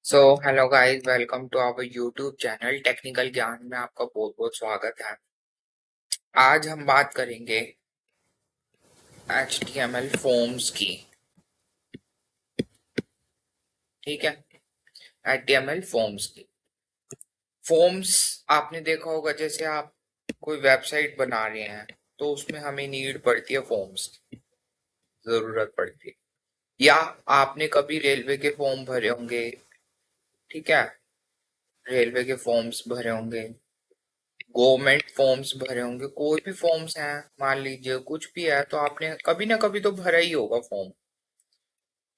So hello guys, welcome to our YouTube channel technical Gyan में आपका बहुत बहुत स्वागत है। आज हम बात करेंगे HTML फॉर्म्स की। ठीक है, HTML फॉर्म्स की। फॉर्म्स आपने देखा होगा, जैसे आप कोई वेबसाइट बना रहे हैं तो उसमें हमें नीड पड़ती है फॉर्म्स की, जरूरत पड़ती है। या आपने कभी रेलवे के फॉर्म भरे होंगे। ठीक है, रेलवे के फॉर्म्स भरे होंगे, गवर्नमेंट फॉर्म्स भरे होंगे, कोई भी फॉर्म्स हैं, मान लीजिए कुछ भी है, तो आपने कभी ना कभी तो भरा ही होगा फॉर्म।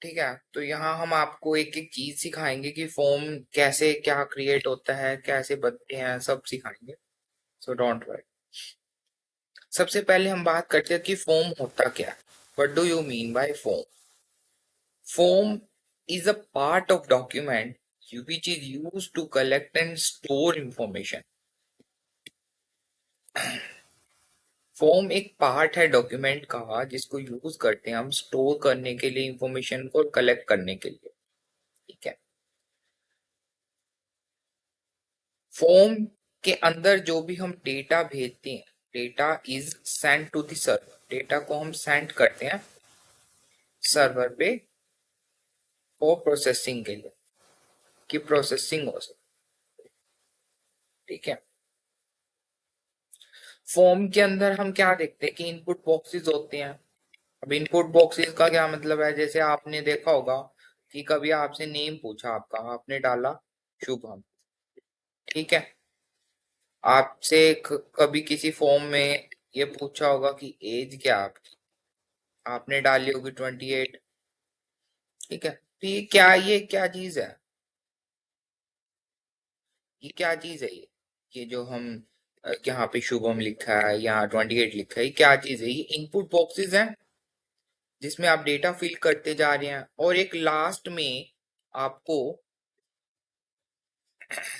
ठीक है, तो यहाँ हम आपको एक एक चीज सिखाएंगे कि फॉर्म कैसे, क्या क्रिएट होता है, कैसे बनते हैं, सब सिखाएंगे। So don't worry. सबसे पहले हम बात करते हैं कि फॉर्म होता क्या है। What do you mean by form? Form is a part of document which is used to collect and store information. Form एक पार्ट है डॉक्यूमेंट का जिसको यूज करते हैं हम स्टोर करने के लिए, इंफॉर्मेशन को कलेक्ट करने के लिए। ठीक है, फॉर्म के अंदर जो भी हम डेटा भेजते हैं, data is send to the server. Data को हम सेंड करते हैं सर्वर पे फॉर प्रोसेसिंग के लिए, कि प्रोसेसिंग हो सके। ठीक है, फॉर्म के अंदर हम क्या देखते हैं कि इनपुट बॉक्सेस होते हैं। अब इनपुट बॉक्सेस का क्या मतलब है? जैसे आपने देखा होगा कि कभी आपसे नेम पूछा आपका, आपने डाला शुभम। ठीक है, आपसे कभी किसी फॉर्म में ये पूछा होगा कि एज क्या आपकी, आपने डाली होगी 28। ठीक है, तो ये क्या चीज है? ये क्या चीज है? ये जो हम यहाँ पे शुभम लिखा है, यहाँ 28 लिखा है, ये क्या चीज है? ये इनपुट बॉक्सेस हैं जिसमें आप डेटा फिल करते जा रहे हैं, और एक लास्ट में आपको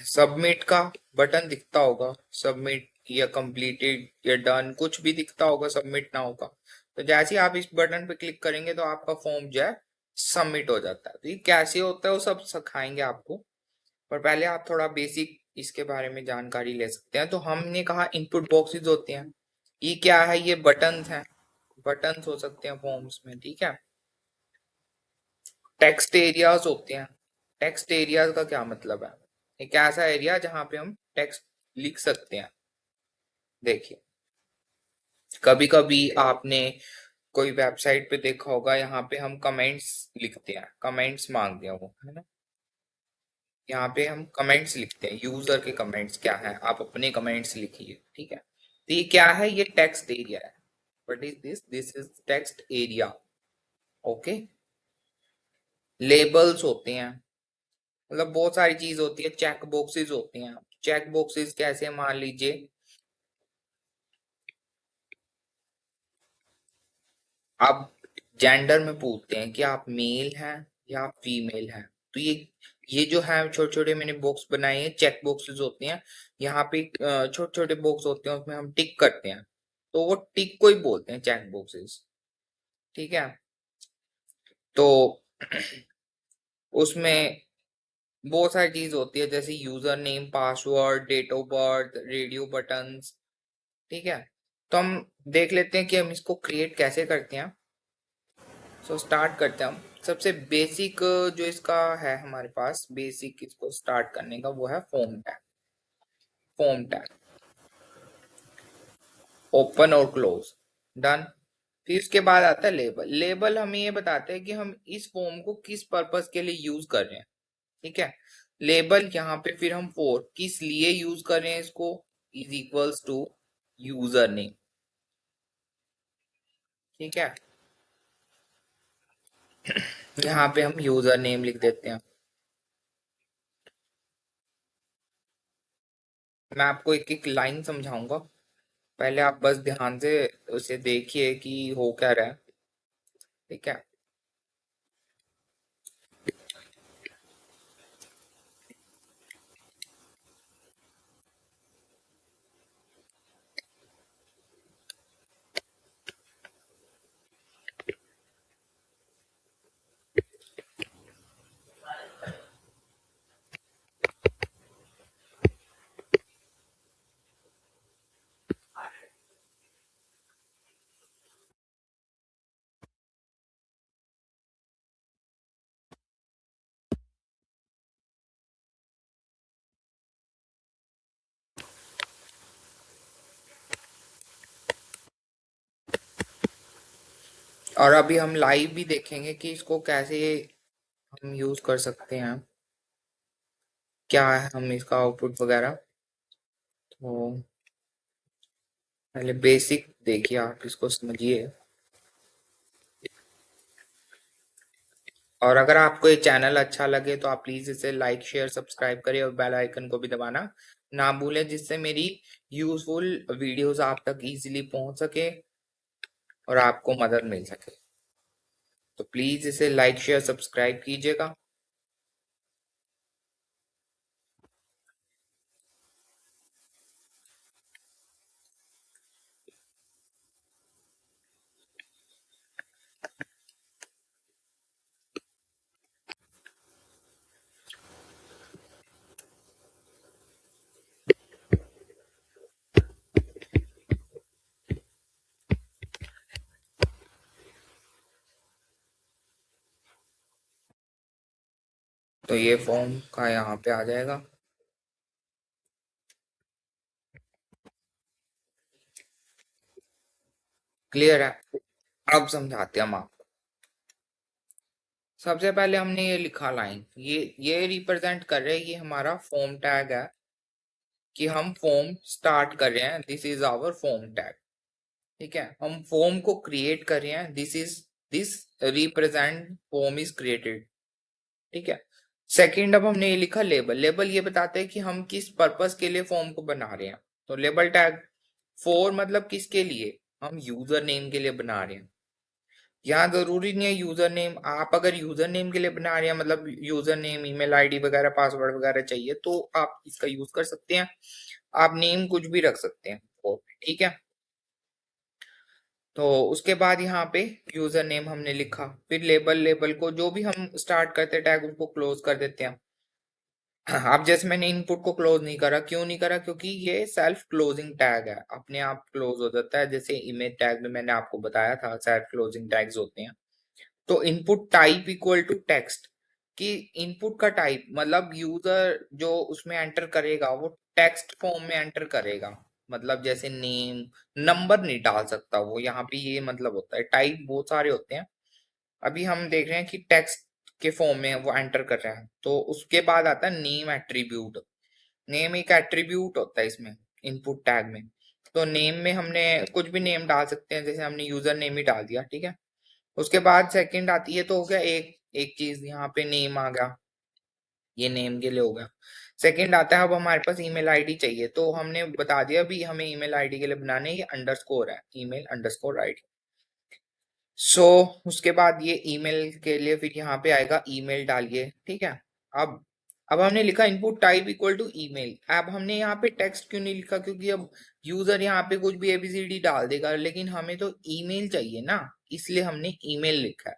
सबमिट का बटन दिखता होगा। सबमिट या कंप्लीटेड या डन, कुछ भी दिखता होगा, सबमिट ना होगा। तो जैसे ही आप इस बटन पे क्लिक करेंगे तो आपका फॉर्म जो है सबमिट हो जाता है। तो ये कैसे होता है वो सब सिखाएंगे आपको, पर पहले आप थोड़ा बेसिक इसके बारे में जानकारी ले सकते हैं। तो हमने कहा इनपुट बॉक्सेस होते हैं। ये क्या है? ये बटन्स हैं, बटन्स हो सकते हैं फॉर्म्स में। ठीक है, टेक्स्ट एरियाज होते हैं। टेक्स्ट एरियाज का क्या मतलब है? एक ऐसा एरिया जहां पे हम टेक्स्ट लिख सकते हैं। देखिए, कभी कभी आपने कोई वेबसाइट पे देखा होगा, यहाँ पे हम कमेंट्स लिखते हैं, कमेंट्स मांगते हैं वो, है ना। यहाँ पे हम कमेंट्स लिखते हैं, यूजर के कमेंट्स क्या है, आप अपने कमेंट्स लिखिए। ठीक है, तो ये क्या है? ये टेक्स्ट एरिया है। What is this? This is text area. Okay, labels होते हैं, मतलब बहुत सारी चीज होती है। चेक बॉक्सेस होते हैं। चेक बॉक्सेस कैसे? मान लीजिए आप जेंडर में पूछते हैं कि आप मेल हैं या आप फीमेल हैं, तो ये जो है छोटे छोटे मैंने बॉक्स बनाए हैं, चेक बॉक्सेस होते हैं। यहाँ पे छोटे छोटे बॉक्स होते हैं, उसमें हम टिक करते हैं, तो वो टिक को ही बोलते हैं चेक बॉक्सेस। ठीक है, तो उसमें बहुत सारी चीज होती है, जैसे user name, password, date of birth, radio buttons. ठीक है, तो हम देख लेते हैं कि हम इसको क्रिएट कैसे करते हैं। सो स्टार्ट करते हैं हम। सबसे बेसिक जो इसका है हमारे पास, बेसिक इसको स्टार्ट करने का वो है form tag. Form tag open और क्लोज, डन। फिर उसके बाद आता है लेबल। लेबल हमें ये बताते हैं कि हम इस फॉर्म को किस पर्पस के लिए यूज कर रहे हैं। ठीक है, लेबल यहाँ पे फिर हम फॉर किस लिए यूज कर रहे हैं इसको, is equals to user name. ठीक है, यहाँ पे हम यूजर नेम लिख देते हैं। मैं आपको एक एक लाइन समझाऊंगा, पहले आप बस ध्यान से उसे देखिए कि हो क्या रहा है। ठीक है, और अभी हम लाइव भी देखेंगे कि इसको कैसे हम यूज कर सकते हैं, क्या है हम इसका आउटपुट वगैरह। तो पहले बेसिक देखिए, आप इसको समझिए। और अगर आपको ये चैनल अच्छा लगे तो आप प्लीज इसे लाइक शेयर सब्सक्राइब करें और बेल आइकन को भी दबाना ना भूलें, जिससे मेरी यूजफुल वीडियोस आप तक इजीली पहुंच सके और आपको मदद मिल सके। तो प्लीज इसे लाइक शेयर सब्सक्राइब कीजिएगा। तो ये फॉर्म का यहाँ पे आ जाएगा। क्लियर है? अब समझाते हैं हम आपको। सबसे पहले हमने ये लिखा लाइन, ये रिप्रेजेंट कर रहे हैं, ये हमारा फॉर्म टैग है कि हम फॉर्म स्टार्ट कर रहे हैं, this is our form tag. ठीक है, हम फॉर्म को क्रिएट कर रहे हैं, this represent form is created. ठीक है। सेकंड, अब हमने ये लिखा लेबल। लेबल ये बताते हैं कि हम किस पर्पस के लिए फॉर्म को बना रहे हैं। तो लेबल टैग फॉर मतलब किसके लिए, हम यूजर नेम के लिए बना रहे हैं। यहाँ जरूरी नहीं है यूजर नेम, आप अगर यूजर नेम के लिए बना रहे हैं, मतलब यूजर नेम ईमेल आईडी वगैरह पासवर्ड वगैरह चाहिए, तो आप इसका यूज कर सकते हैं। आप नेम कुछ भी रख सकते हैं। ठीक है। तो उसके बाद यहाँ पे यूजर नेम हमने लिखा, फिर लेबल, लेबल को जो भी हम स्टार्ट करते टैग उनको क्लोज कर देते हैं। अब जैसे मैंने इनपुट को क्लोज नहीं करा, क्यों नहीं करा, क्योंकि ये सेल्फ क्लोजिंग टैग है, अपने आप क्लोज हो जाता है। जैसे इमेज टैग में मैंने आपको बताया था सेल्फ क्लोजिंग टैग्स होते हैं। तो input type equal to text, कि इनपुट का टाइप मतलब यूजर जो उसमें एंटर करेगा वो टेक्स्ट फॉर्म में एंटर करेगा। मतलब जैसे नेम, नंबर नहीं डाल सकता वो, यहाँ पे ये मतलब होता है। टाइप बहुत सारे होते हैं, अभी हम देख रहे हैं कि टेक्स्ट के फॉर्म में वो एंटर कर रहे हैं। तो उसके बाद आता है नेम एट्रीब्यूट। नेम एक एट्रीब्यूट होता है इसमें, इनपुट टैग में। तो नेम में हमने कुछ भी नेम डाल सकते हैं, जैसे हमने यूजर नेम ही डाल दिया। ठीक है। उसके बाद सेकंड आती है, तो हो गया एक एक चीज, यहाँ पे नेम आ गया, ये नेम के लिए हो गया। सेकंड आता है, अब हमारे पास ईमेल आईडी चाहिए, तो हमने बता दिया भी हमें ईमेल आईडी के लिए बनाने, ये अंडरस्कोर है, ईमेल अंडरस्कोर आईडी। सो उसके बाद ये ईमेल के लिए फिर यहाँ पे आएगा ईमेल डालिए। ठीक है। अब अब हमने लिखा input type equal to email. अब हमने यहाँ पे टेक्स्ट क्यों नहीं लिखा, क्योंकि अब यूजर यहाँ पे कुछ भी एबीसीडी डाल देगा, लेकिन हमें तो ईमेल चाहिए ना, इसलिए हमने ईमेल लिखा है।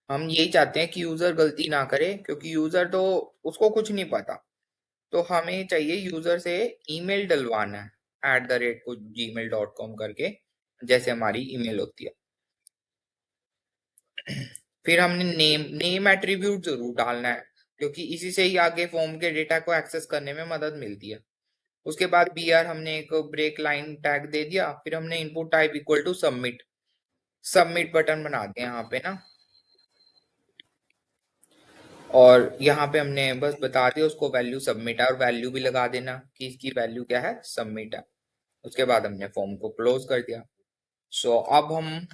हम यही चाहते हैं कि यूजर गलती ना करे, क्योंकि यूजर तो उसको कुछ नहीं पता। तो हमें चाहिए यूजर से ईमेल डलवाना है, @ gmail.com करके, जैसे हमारी ईमेल होती है। फिर हमने नेम एट्रीब्यूट जरूर डालना है, क्योंकि इसी से ही आगे फॉर्म के डेटा को एक्सेस करने में मदद मिलती है। उसके बाद br हमने एक ब्रेक लाइन टैग दे दिया। फिर हमने input type equal to submit, submit button बना दिया यहाँ पे ना। और यहाँ पे हमने बस बता दिया उसको वैल्यू सबमिट है, और वैल्यू भी लगा देना कि इसकी वैल्यू क्या है, सबमिट है। उसके बाद हमने फॉर्म को क्लोज कर दिया। सो अब हम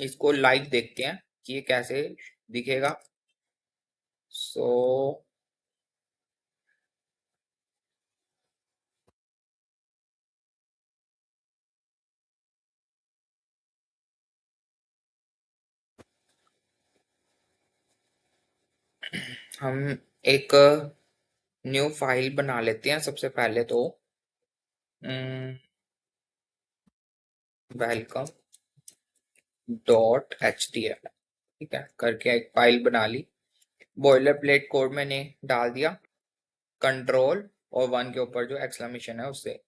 इसको लाइव देखते हैं कि ये कैसे दिखेगा। सो हम एक न्यू फाइल बना लेते हैं सबसे पहले तो। वेलकम .html, ठीक है करके एक फाइल बना ली। बॉयलर प्लेट कोड मैंने डाल दिया, कंट्रोल और 1 के ऊपर जो एक्सक्लेमेशन है उससे।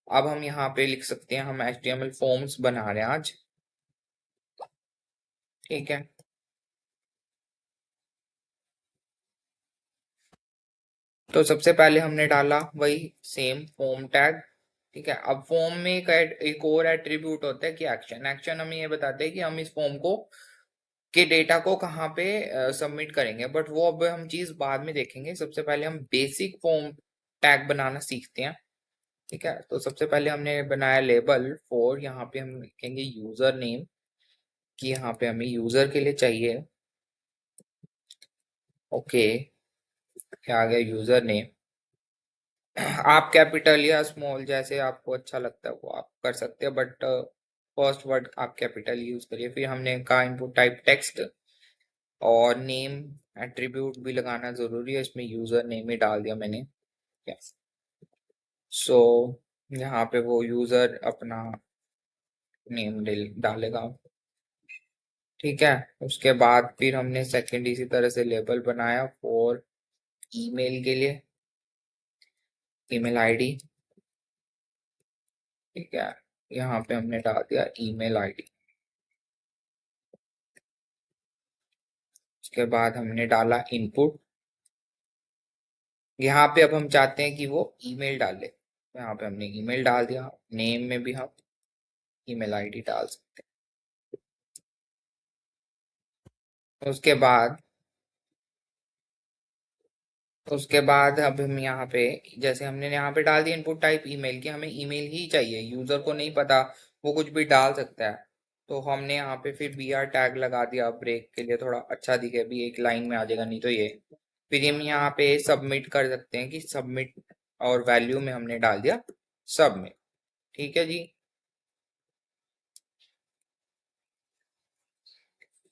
अब हम यहाँ पे लिख सकते हैं हम HTML फॉर्म्स बना रहे हैं आज। ठीक है। तो सबसे पहले हमने डाला वही सेम फॉर्म टैग, ठीक है। अब फॉर्म में एक और एट्रीब्यूट होता है कि एक्शन। एक्शन हमें ये बताते हैं कि हम इस फॉर्म को के डेटा को कहाँ पे सबमिट करेंगे, बट वो अब हम चीज बाद में देखेंगे। सबसे पहले हम बेसिक फॉर्म टैग बनाना सीखते हैं। ठीक है, तो सबसे पहले हमने बनाया लेबल फॉर, यहाँ पे हम लिखेंगे यूजर नेम, कि यहाँ पे हमें यूजर के लिए चाहिए। ओके, क्या आ गया यूजर नेम। आप कैपिटल या स्मॉल जैसे आपको अच्छा लगता है वो आप कर सकते हैं, बट फर्स्ट वर्ड आप कैपिटल यूज करिए। फिर हमने कहा इनपुट टाइप टेक्स्ट, और नेम एट्रीब्यूट भी लगाना जरूरी है इसमें, यूजर नेम ही डाल दिया मैंने। सो यहाँ पे वो यूजर अपना नेम डालेगा। ठीक है, उसके बाद फिर हमने सेकंड इसी तरह से लेबल बनाया फॉर ईमेल के लिए, ईमेल आईडी। ठीक है, यहाँ पे हमने डाल दिया ईमेल आईडी। उसके बाद हमने डाला इनपुट। यहाँ पे अब हम चाहते हैं कि वो ईमेल डाले, तो यहाँ पे हमने ईमेल डाल दिया। नेम में भी हम ईमेल आईडी डाल सकते हैं। उसके बाद अब हम यहाँ पे, जैसे हमने यहाँ पे डाल दिया इनपुट टाइप ईमेल, की हमें ईमेल ही चाहिए, यूजर को नहीं पता, वो कुछ भी डाल सकता है। तो हमने यहाँ पे फिर बी आर टैग लगा दिया ब्रेक के लिए, थोड़ा अच्छा दिखे, भी एक लाइन में आ जाएगा, नहीं तो ये। फिर हम यहाँ पे सबमिट कर सकते हैं कि सबमिट, और वैल्यू में हमने डाल दिया सबमिट। ठीक है जी।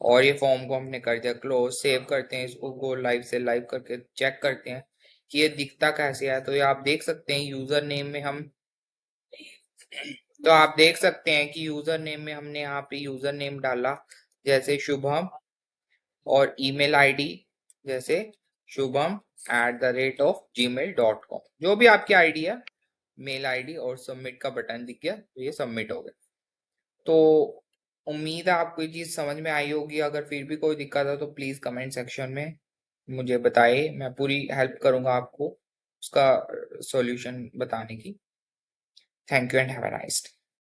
और ये फॉर्म को हमने कर दिया क्लोज। सेव करते हैं इसको, गो लाइव से लाइव करके चेक करते हैं कि ये दिखता कैसे है। तो ये आप देख सकते हैं यूजर नेम में हम, तो आप देख सकते हैं कि यूजर नेम में हमने यहाँ पे यूजर नेम डाला जैसे शुभम, और ईमेल आईडी जैसे shubham@gmail.com, जो भी आपकी आईडी है, मेल आईडी, और सबमिट का बटन दिख गया, तो ये सबमिट हो गया। तो उम्मीद है आपको ये चीज समझ में आई होगी। अगर फिर भी कोई दिक्कत है तो प्लीज कमेंट सेक्शन में मुझे बताइए, मैं पूरी हेल्प करूंगा आपको उसका सॉल्यूशन बताने की। Thank you and have a nice day.